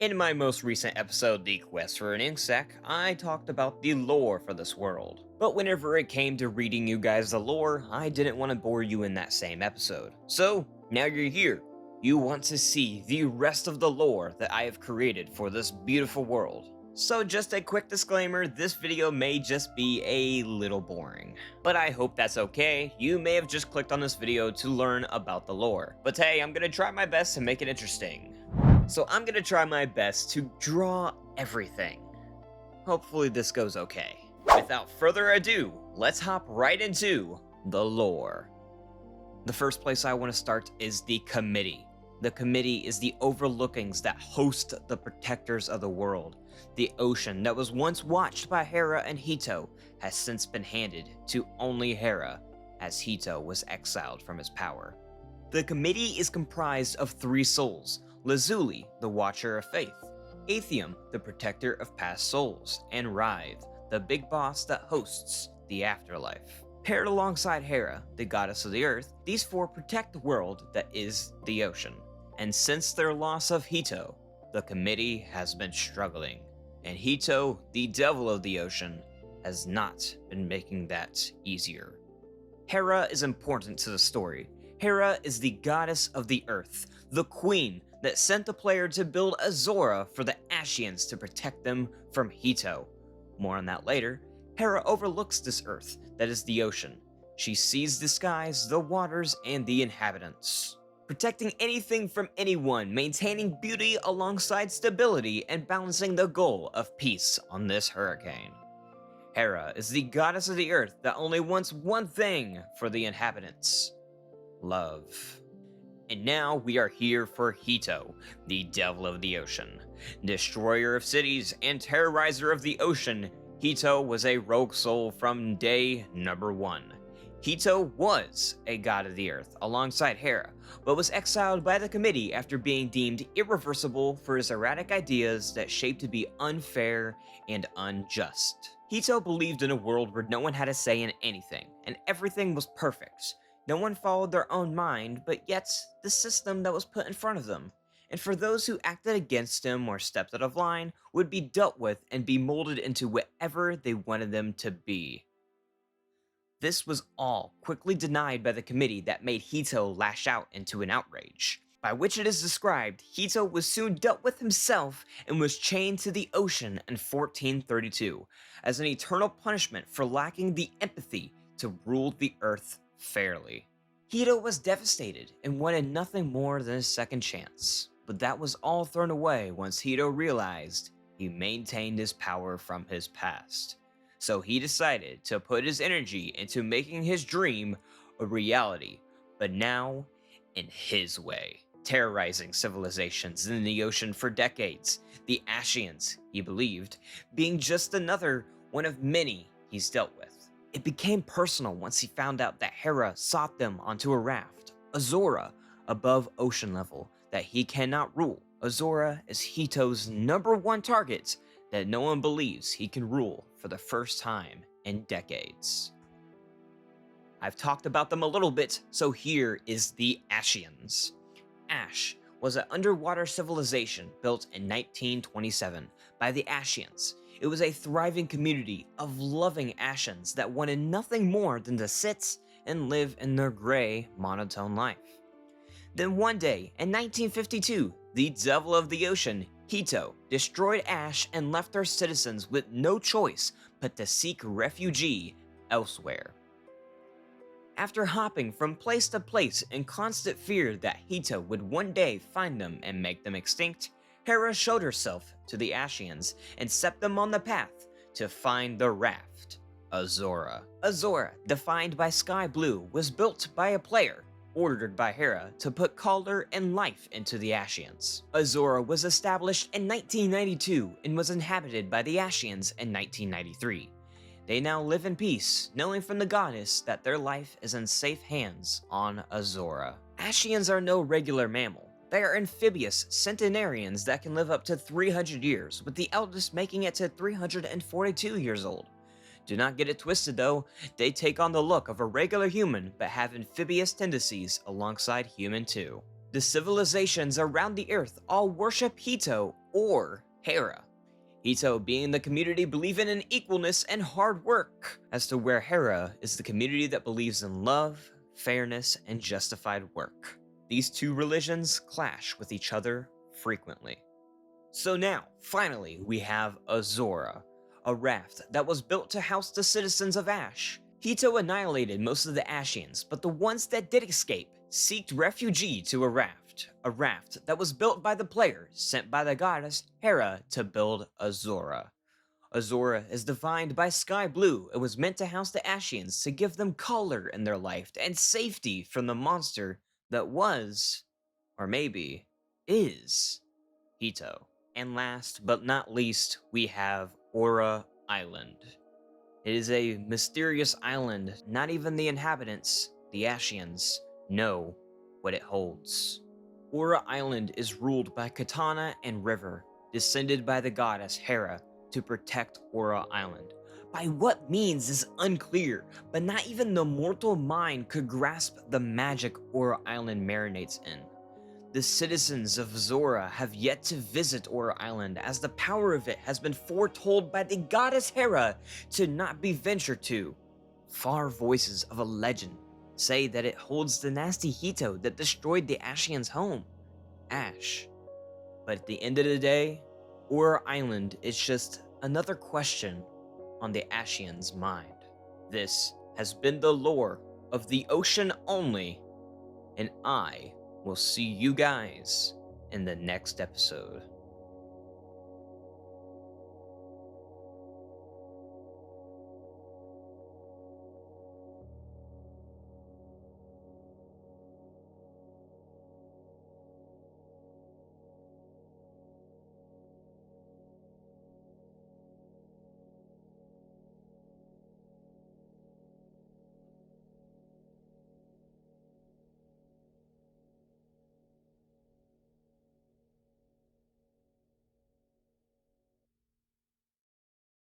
In my most recent episode, The Quest for an Insect, I talked about the lore for this world. But whenever it came to reading you guys the lore, I didn't want to bore you in that same episode. So, now you're here. You want to see the rest of the lore that I have created for this beautiful world. So just a quick disclaimer, this video may just be a little boring. But I hope that's okay, you may have just clicked on this video to learn about the lore. But hey, I'm gonna try my best to make it interesting. So I'm gonna try my best to draw everything. Hopefully this goes okay. Without further ado, let's hop right into the lore. The first place I want to start is the Committee. The Committee is the overlookings that host the protectors of the world. The ocean that was once watched by Hera and Hito has since been handed to only Hera, as Hito was exiled from his power. The Committee is comprised of three souls: Lazuli, the Watcher of Faith, Atheum, the Protector of Past Souls, and Writhe, the big boss that hosts the afterlife. Paired alongside Hera, the goddess of the earth, these four protect the world that is the ocean. And since their loss of Hito, the Committee has been struggling, and Hito, the devil of the ocean, has not been making that easier. Hera is important to the story. Hera is the goddess of the earth, the queen that sent the player to build Azura for the Ascians to protect them from Hito. More on that later. Hera overlooks this earth that is the ocean. She sees the skies, the waters, and the inhabitants. Protecting anything from anyone, maintaining beauty alongside stability, and balancing the goal of peace on this hurricane. Hera is the goddess of the earth that only wants one thing for the inhabitants: love. And now we are here for Hito, the devil of the ocean. Destroyer of cities and terrorizer of the ocean, Hito was a rogue soul from day number one. Hito was a god of the earth alongside Hera, but was exiled by the Committee after being deemed irreversible for his erratic ideas that shaped to be unfair and unjust. Hito believed in a world where no one had a say in anything, and everything was perfect. No one followed their own mind, but yet the system that was put in front of them. And for those who acted against him or stepped out of line, would be dealt with and be molded into whatever they wanted them to be. This was all quickly denied by the Committee that made Hito lash out into an outrage. By which it is described, Hito was soon dealt with himself and was chained to the ocean in 1432, as an eternal punishment for lacking the empathy to rule the earth fairly. Hito was devastated and wanted nothing more than a second chance, but that was all thrown away once Hito realized he maintained his power from his past. So he decided to put his energy into making his dream a reality, but now in his way. Terrorizing civilizations in the ocean for decades, the Ascians, he believed, being just another one of many he's dealt with. It became personal once he found out that Hera sought them onto a raft, Azura, above ocean level, that he cannot rule. Azura is Hito's #1 target that no one believes he can rule for the first time in decades. I've talked about them a little bit, so here is the Ascians. Ash was an underwater civilization built in 1927 by the Ascians. It was a thriving community of loving Ascians that wanted nothing more than to sit and live in their gray, monotone life. Then one day, in 1952, the devil of the ocean, Hito, destroyed Ash and left their citizens with no choice but to seek refuge elsewhere. After hopping from place to place in constant fear that Hito would one day find them and make them extinct, Hera showed herself to the Ascians and set them on the path to find the raft, Azura. Azura, defined by sky blue, was built by a player, ordered by Hera to put color and life into the Ascians. Azura was established in 1992 and was inhabited by the Ascians in 1993. They now live in peace, knowing from the goddess that their life is in safe hands on Azura. Ascians are no regular mammal. They are amphibious centenarians that can live up to 300 years, with the eldest making it to 342 years old. Do not get it twisted though, they take on the look of a regular human but have amphibious tendencies alongside human too. The civilizations around the Earth all worship Hito or Hera. Hito being the community believing in equalness and hard work, as to where Hera is the community that believes in love, fairness, and justified work. These two religions clash with each other frequently. So now, finally, we have Azura, a raft that was built to house the citizens of Ash. Hito annihilated most of the Ashians, but the ones that did escape seeked refuge to a raft that was built by the player sent by the goddess Hera to build Azura. Azura is defined by sky blue and was meant to house the Ashians to give them color in their life and safety from the monster that was, or maybe, is, Hito. And last but not least, we have Aura Island. It is a mysterious island not even the inhabitants, the Ashians, know what it holds. Aura Island is ruled by Katana and River, descended by the goddess Hera to protect Aura Island. By what means is unclear, but not even the mortal mind could grasp the magic Aura Island marinates in. The citizens of Azura have yet to visit Aura Island, as the power of it has been foretold by the goddess Hera to not be ventured to. Far voices of a legend say that it holds the nasty Hito that destroyed the Ashians' home, Ash. But at the end of the day, Aura Island is just another question on the Ashians' mind. This has been the lore of the ocean only, and I will see you guys in the next episode.